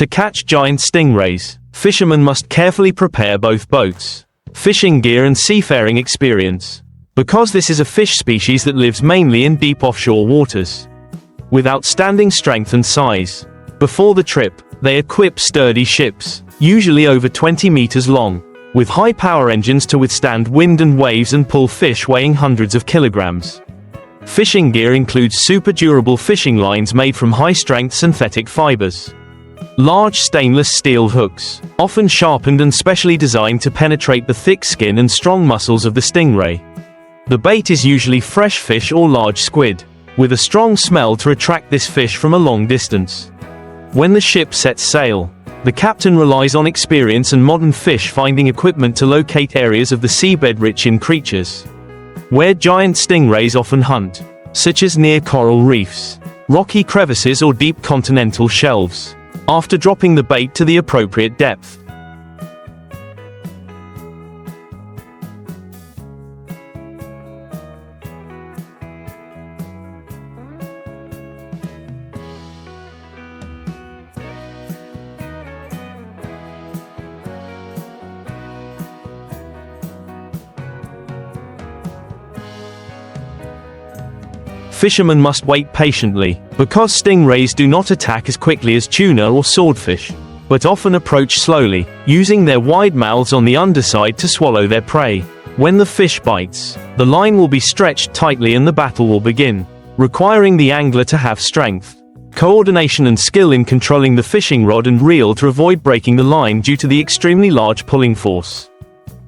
To catch giant stingrays, fishermen must carefully prepare both boats, fishing gear and seafaring experience, because this is a fish species that lives mainly in deep offshore waters. With outstanding strength and size, before the trip, they equip sturdy ships, usually over 20 meters long, with high-power engines to withstand wind and waves and pull fish weighing hundreds of kilograms. Fishing gear includes super-durable fishing lines made from high-strength synthetic fibers. Large stainless steel hooks, often sharpened and specially designed to penetrate the thick skin and strong muscles of the stingray. The bait is usually fresh fish or large squid, with a strong smell to attract this fish from a long distance. When the ship sets sail, the captain relies on experience and modern fish-finding equipment to locate areas of the seabed rich in creatures, where giant stingrays often hunt, such as near coral reefs, rocky crevices or deep continental shelves, after dropping the bait to the appropriate depth. Fishermen must wait patiently, because stingrays do not attack as quickly as tuna or swordfish, but often approach slowly, using their wide mouths on the underside to swallow their prey. When the fish bites, the line will be stretched tightly and the battle will begin, requiring the angler to have strength, coordination and skill in controlling the fishing rod and reel to avoid breaking the line due to the extremely large pulling force.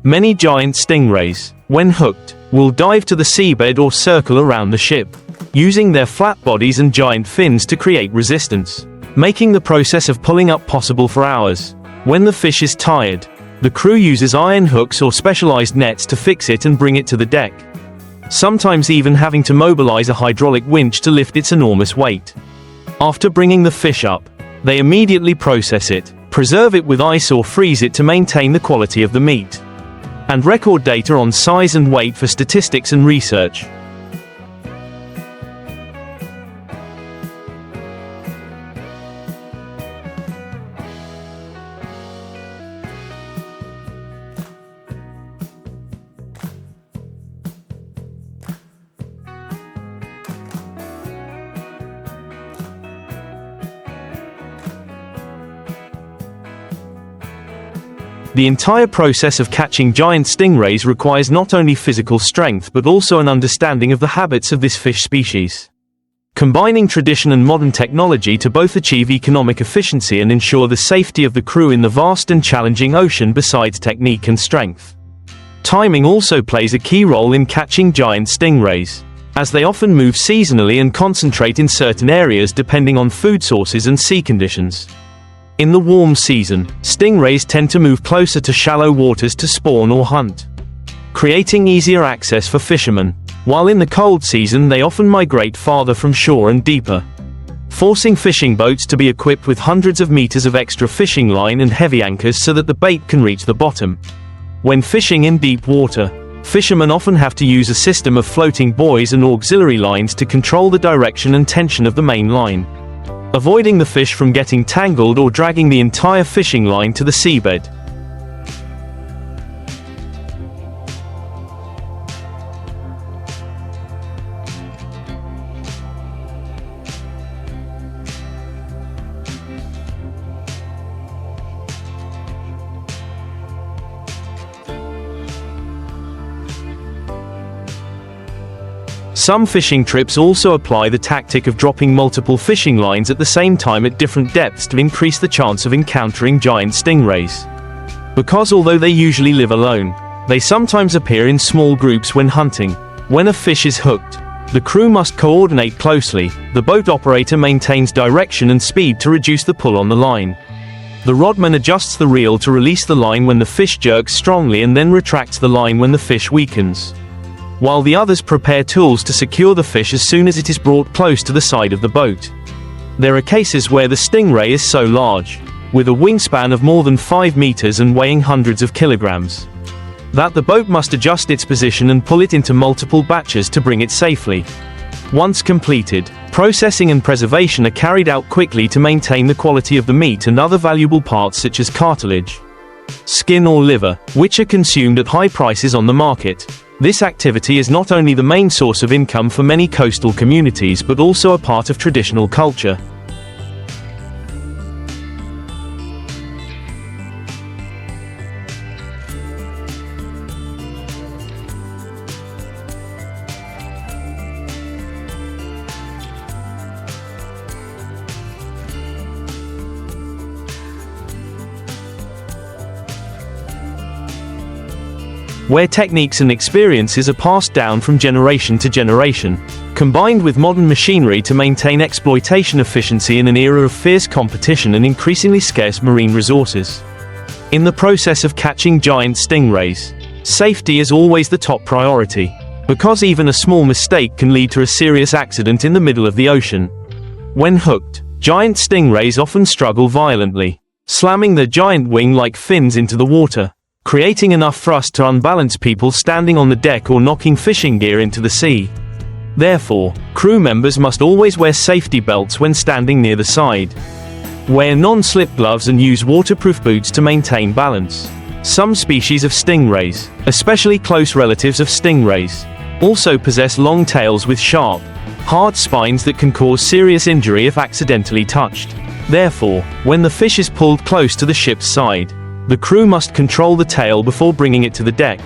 Many giant stingrays, when hooked, will dive to the seabed or circle around the ship, using their flat bodies and giant fins to create resistance, making the process of pulling up possible for hours. When the fish is tired, the crew uses iron hooks or specialized nets to fix it and bring it to the deck, sometimes even having to mobilize a hydraulic winch to lift its enormous weight. After bringing the fish up, they immediately process it, preserve it with ice or freeze it to maintain the quality of the meat, and record data on size and weight for statistics and research. The entire process of catching giant stingrays requires not only physical strength but also an understanding of the habits of this fish species. Combining tradition and modern technology to both achieve economic efficiency and ensure the safety of the crew in the vast and challenging ocean besides technique and strength. Timing also plays a key role in catching giant stingrays, as they often move seasonally and concentrate in certain areas depending on food sources and sea conditions. In the warm season, stingrays tend to move closer to shallow waters to spawn or hunt, creating easier access for fishermen, while in the cold season they often migrate farther from shore and deeper, forcing fishing boats to be equipped with hundreds of meters of extra fishing line and heavy anchors so that the bait can reach the bottom. When fishing in deep water, fishermen often have to use a system of floating buoys and auxiliary lines to control the direction and tension of the main line, avoiding the fish from getting tangled or dragging the entire fishing line to the seabed. Some fishing trips also apply the tactic of dropping multiple fishing lines at the same time at different depths to increase the chance of encountering giant stingrays. Because although they usually live alone, they sometimes appear in small groups when hunting. When a fish is hooked, the crew must coordinate closely. The boat operator maintains direction and speed to reduce the pull on the line. The rodman adjusts the reel to release the line when the fish jerks strongly and then retracts the line when the fish weakens, while the others prepare tools to secure the fish as soon as it is brought close to the side of the boat. There are cases where the stingray is so large, with a wingspan of more than 5 meters and weighing hundreds of kilograms, that the boat must adjust its position and pull it into multiple batches to bring it safely. Once completed, processing and preservation are carried out quickly to maintain the quality of the meat and other valuable parts such as cartilage, skin or liver, which are consumed at high prices on the market. This activity is not only the main source of income for many coastal communities but also a part of traditional culture. Where techniques and experiences are passed down from generation to generation, combined with modern machinery to maintain exploitation efficiency in an era of fierce competition and increasingly scarce marine resources. In the process of catching giant stingrays, safety is always the top priority, because even a small mistake can lead to a serious accident in the middle of the ocean. When hooked, giant stingrays often struggle violently, slamming their giant wing-like fins into the water, creating enough thrust to unbalance people standing on the deck or knocking fishing gear into the sea. Therefore, crew members must always wear safety belts when standing near the side. Wear non-slip gloves and use waterproof boots to maintain balance. Some species of stingrays, especially close relatives of stingrays, also possess long tails with sharp, hard spines that can cause serious injury if accidentally touched. Therefore, when the fish is pulled close to the ship's side, the crew must control the tail before bringing it to the deck.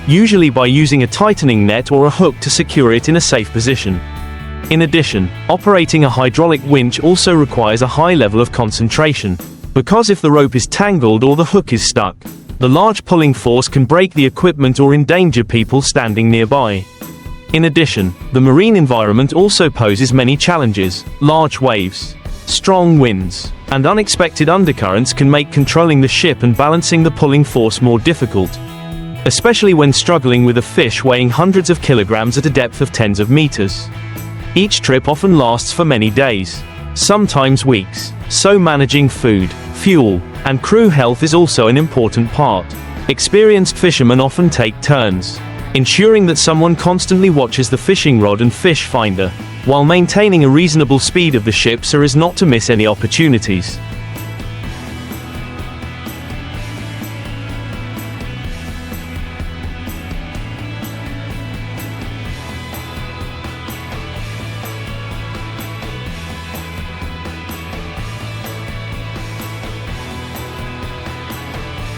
Usually by using a tightening net or a hook to secure it in a safe position. In addition, operating a hydraulic winch also requires a high level of concentration, because if the rope is tangled or the hook is stuck, the large pulling force can break the equipment or endanger people standing nearby. In addition, the marine environment also poses many challenges. Large waves, strong winds, and unexpected undercurrents can make controlling the ship and balancing the pulling force more difficult, especially when struggling with a fish weighing hundreds of kilograms at a depth of tens of meters. Each trip often lasts for many days, sometimes weeks, so managing food, fuel, and crew health is also an important part. Experienced fishermen often take turns, ensuring that someone constantly watches the fishing rod and fish finder, while maintaining a reasonable speed of the ship so as not to miss any opportunities.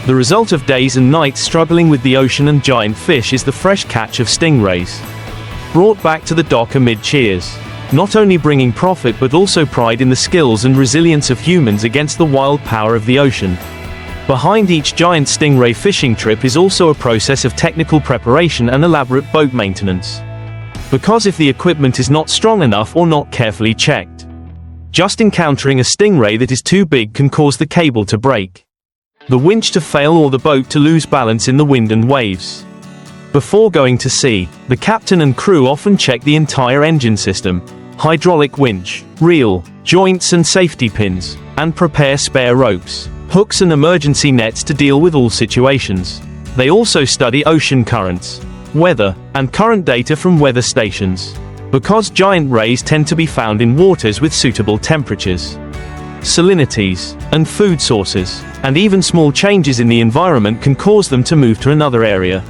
The result of days and nights struggling with the ocean and giant fish is the fresh catch of stingrays, brought back to the dock amid cheers, not only bringing profit but also pride in the skills and resilience of humans against the wild power of the ocean. Behind each giant stingray fishing trip is also a process of technical preparation and elaborate boat maintenance, because if the equipment is not strong enough or not carefully checked, just encountering a stingray that is too big can cause the cable to break, the winch to fail or the boat to lose balance in the wind and waves. Before going to sea, the captain and crew often check the entire engine system, hydraulic winch, reel, joints and safety pins, and prepare spare ropes, hooks and emergency nets to deal with all situations. They also study ocean currents, weather, and current data from weather stations, because giant rays tend to be found in waters with suitable temperatures, salinities, and food sources, and even small changes in the environment can cause them to move to another area.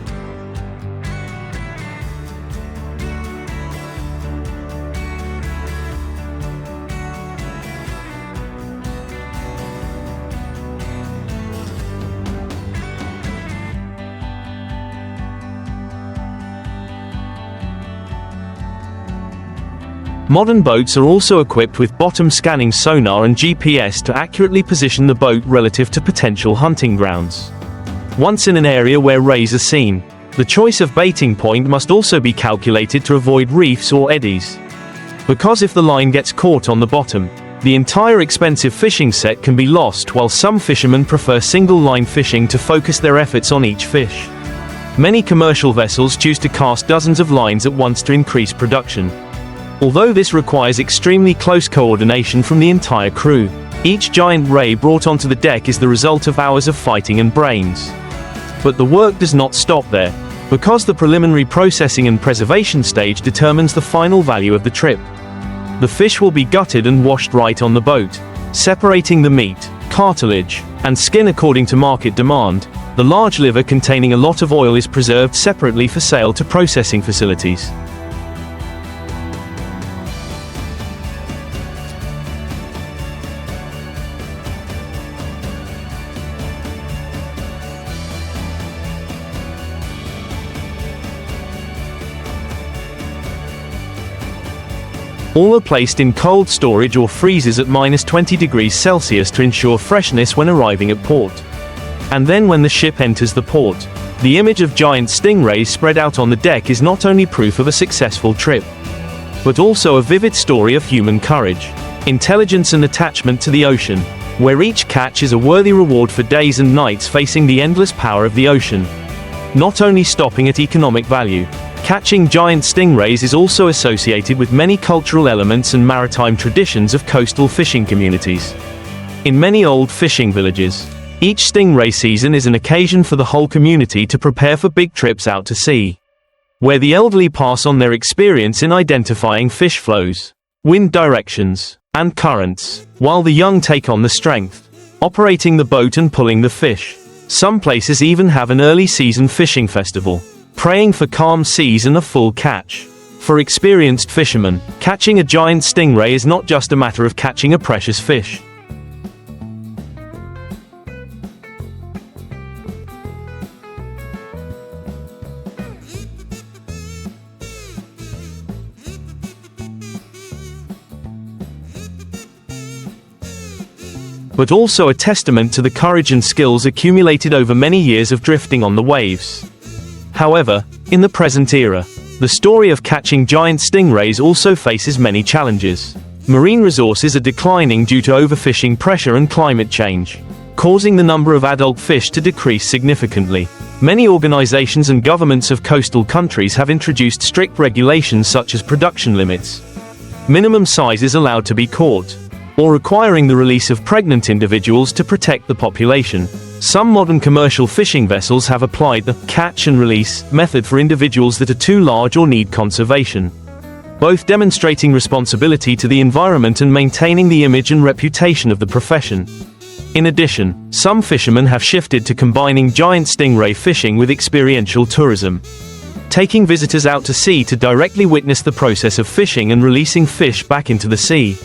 Modern boats are also equipped with bottom scanning sonar and GPS to accurately position the boat relative to potential hunting grounds. Once in an area where rays are seen, the choice of baiting point must also be calculated to avoid reefs or eddies, because if the line gets caught on the bottom, The entire expensive fishing set can be lost, while some fishermen prefer single-line fishing to focus their efforts on each fish. Many commercial vessels choose to cast dozens of lines at once to increase production. Although this requires extremely close coordination from the entire crew, each giant ray brought onto the deck is the result of hours of fighting and brains. But the work does not stop there, because the preliminary processing and preservation stage determines the final value of the trip. The fish will be gutted and washed right on the boat, separating the meat, cartilage, and skin according to market demand. The large liver containing a lot of oil is preserved separately for sale to processing facilities. All are placed in cold storage or freezers at -20 degrees Celsius to ensure freshness when arriving at port. And then when the ship enters the port, the image of giant stingrays spread out on the deck is not only proof of a successful trip, but also a vivid story of human courage, intelligence and attachment to the ocean, where each catch is a worthy reward for days and nights facing the endless power of the ocean. Not only stopping at economic value, catching giant stingrays is also associated with many cultural elements and maritime traditions of coastal fishing communities. In many old fishing villages, each stingray season is an occasion for the whole community to prepare for big trips out to sea, where the elderly pass on their experience in identifying fish flows, wind directions, and currents, while the young take on the strength, operating the boat and pulling the fish. Some places even have an early season fishing festival, praying for calm seas and a full catch. For experienced fishermen, catching a giant stingray is not just a matter of catching a precious fish. But also a testament to the courage and skills accumulated over many years of drifting on the waves. However, in the present era, the story of catching giant stingrays also faces many challenges. Marine resources are declining due to overfishing pressure and climate change, causing the number of adult fish to decrease significantly. Many organizations and governments of coastal countries have introduced strict regulations such as production limits, minimum sizes allowed to be caught, or requiring the release of pregnant individuals to protect the population. Some modern commercial fishing vessels have applied the catch and release method for individuals that are too large or need conservation, both demonstrating responsibility to the environment and maintaining the image and reputation of the profession. In addition, some fishermen have shifted to combining giant stingray fishing with experiential tourism, taking visitors out to sea to directly witness the process of fishing and releasing fish back into the sea.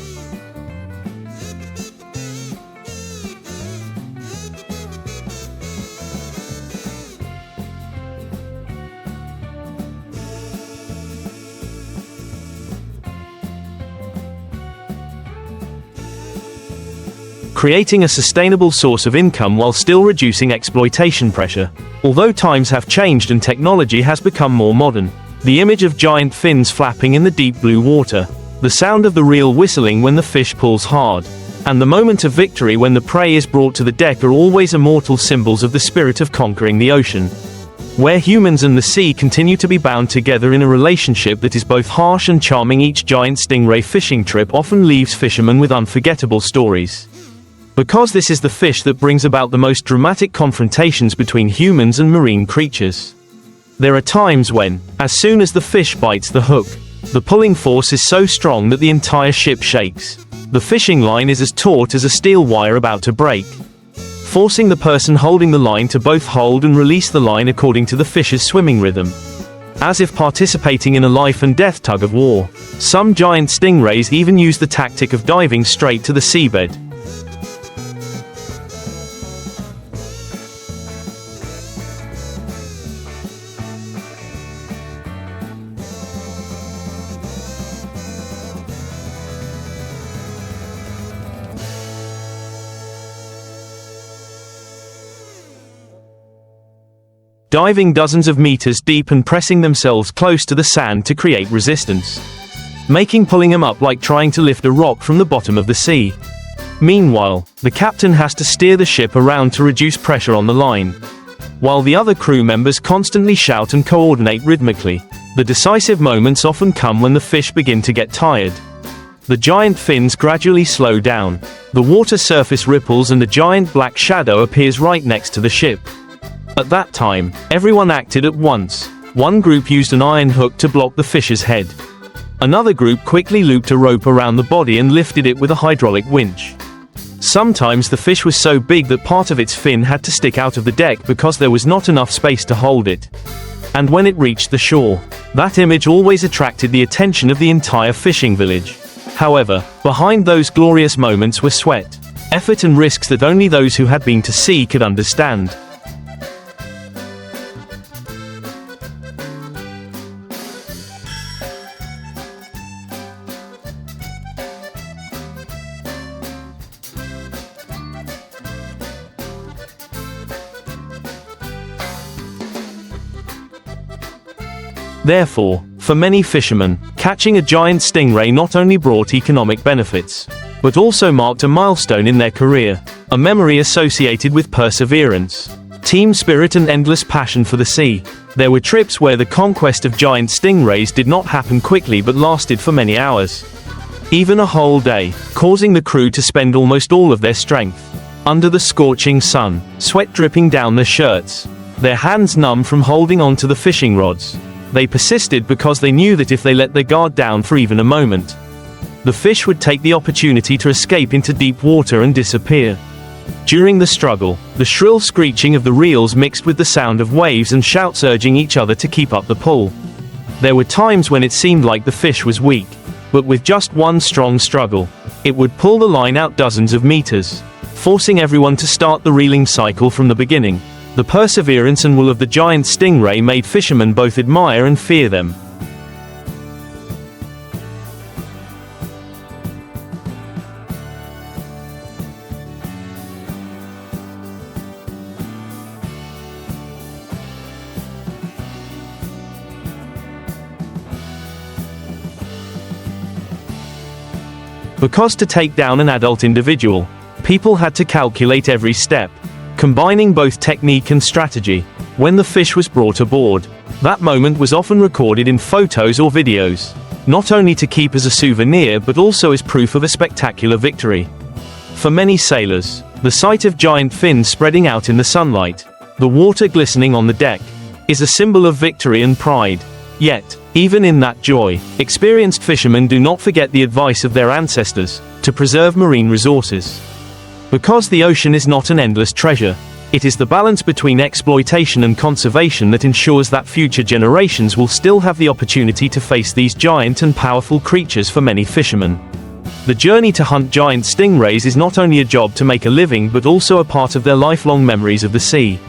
Creating a sustainable source of income while still reducing exploitation pressure. Although times have changed and technology has become more modern, the image of giant fins flapping in the deep blue water, the sound of the reel whistling when the fish pulls hard, and the moment of victory when the prey is brought to the deck are always immortal symbols of the spirit of conquering the ocean, where humans and the sea continue to be bound together in a relationship that is both harsh and charming. Each giant stingray fishing trip often leaves fishermen with unforgettable stories, because this is the fish that brings about the most dramatic confrontations between humans and marine creatures. There are times when, as soon as the fish bites the hook, the pulling force is so strong that the entire ship shakes. The fishing line is as taut as a steel wire about to break, forcing the person holding the line to both hold and release the line according to the fish's swimming rhythm, as if participating in a life and death tug of war. Some giant stingrays even use the tactic of diving straight to the seabed. Diving dozens of meters deep and pressing themselves close to the sand to create resistance. making pulling him up like trying to lift a rock from the bottom of the sea. Meanwhile, the captain has to steer the ship around to reduce pressure on the line, while the other crew members constantly shout and coordinate rhythmically. The decisive moments often come when the fish begin to get tired. The giant fins gradually slow down, the water surface ripples and a giant black shadow appears right next to the ship. At that time, everyone acted at once. One group used an iron hook to block the fish's head. Another group quickly looped a rope around the body and lifted it with a hydraulic winch. Sometimes the fish was so big that part of its fin had to stick out of the deck because there was not enough space to hold it. And when it reached the shore, that image always attracted the attention of the entire fishing village. However, behind those glorious moments were sweat, effort and risks that only those who had been to sea could understand. Therefore, for many fishermen, catching a giant stingray not only brought economic benefits, but also marked a milestone in their career, a memory associated with perseverance, team spirit and endless passion for the sea. There were trips where the conquest of giant stingrays did not happen quickly but lasted for many hours, even a whole day, causing the crew to spend almost all of their strength under the scorching sun, sweat dripping down their shirts, their hands numb from holding on to the fishing rods. They persisted because they knew that if they let their guard down for even a moment, the fish would take the opportunity to escape into deep water and disappear. During the struggle, the shrill screeching of the reels mixed with the sound of waves and shouts urging each other to keep up the pull. There were times when it seemed like the fish was weak, but with just one strong struggle, it would pull the line out dozens of meters, forcing everyone to start the reeling cycle from the beginning. The perseverance and will of the giant stingray made fishermen both admire and fear them. Because to take down an adult individual, people had to calculate every step, combining both technique and strategy. When the fish was brought aboard, that moment was often recorded in photos or videos, not only to keep as a souvenir but also as proof of a spectacular victory. For many sailors, the sight of giant fins spreading out in the sunlight, the water glistening on the deck, is a symbol of victory and pride. Yet, even in that joy, experienced fishermen do not forget the advice of their ancestors to preserve marine resources. Because the ocean is not an endless treasure, it is the balance between exploitation and conservation that ensures that future generations will still have the opportunity to face these giant and powerful creatures. For many fishermen, the journey to hunt giant stingrays is not only a job to make a living but also a part of their lifelong memories of the sea.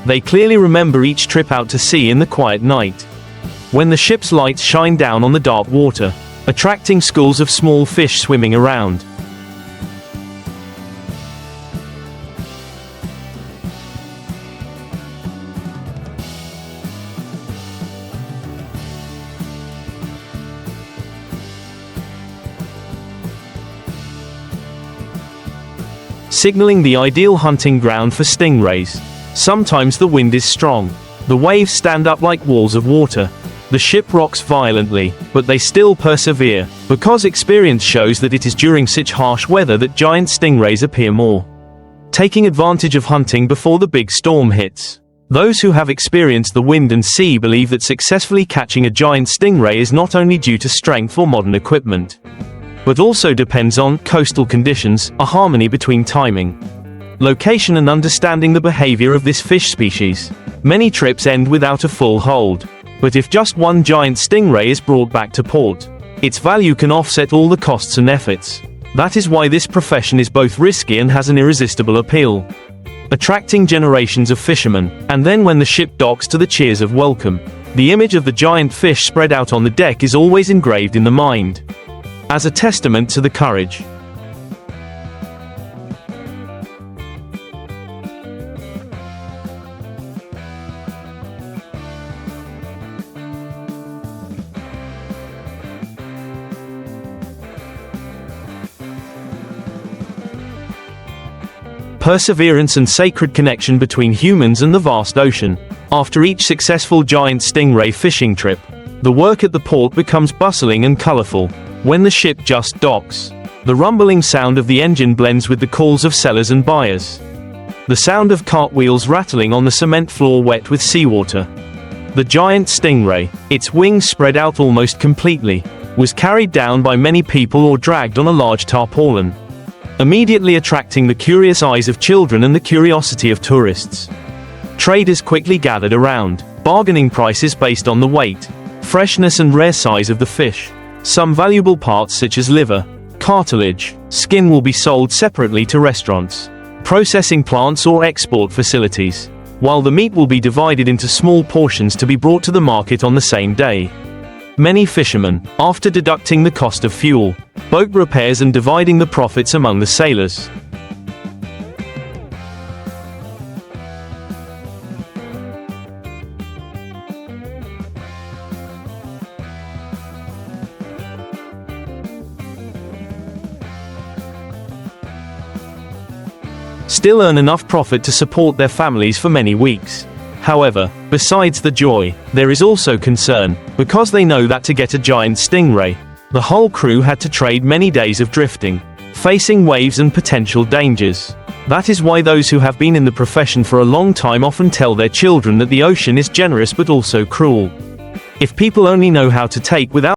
They clearly remember each trip out to sea in the quiet night, when the ship's lights shine down on the dark water, attracting schools of small fish swimming around. Signaling the ideal hunting ground for stingrays. Sometimes the wind is strong. The waves stand up like walls of water. The ship rocks violently, but they still persevere, because experience shows that it is during such harsh weather that giant stingrays appear more, taking advantage of hunting before the big storm hits. Those who have experienced the wind and sea believe that successfully catching a giant stingray is not only due to strength or modern equipment, but also depends on coastal conditions, a harmony between timing, location and understanding the behavior of this fish species. Many trips end without a full hold, but if just one giant stingray is brought back to port, its value can offset all the costs and efforts. That is why this profession is both risky and has an irresistible appeal, attracting generations of fishermen. And then when the ship docks, to the cheers of welcome, the image of the giant fish spread out on the deck is always engraved in the mind, as a testament to the courage, perseverance and sacred connection between humans and the vast ocean. After each successful giant stingray fishing trip, the work at the port becomes bustling and colorful. When the ship just docks, the rumbling sound of the engine blends with the calls of sellers and buyers. The sound of cartwheels rattling on the cement floor wet with seawater. The giant stingray, its wings spread out almost completely, was carried down by many people or dragged on a large tarpaulin, immediately attracting the curious eyes of children and the curiosity of tourists. Traders quickly gathered around, bargaining prices based on the weight, freshness and rare size of the fish. Some valuable parts such as liver, cartilage, skin will be sold separately to restaurants, processing plants or export facilities, while the meat will be divided into small portions to be brought to the market on the same day. Many fishermen, after deducting the cost of fuel, boat repairs and dividing the profits among the sailors, still earn enough profit to support their families for many weeks. However, besides the joy, there is also concern, because they know that to get a giant stingray, the whole crew had to trade many days of drifting, facing waves and potential dangers. That is why those who have been in the profession for a long time often tell their children that the ocean is generous but also cruel. If people only know how to take without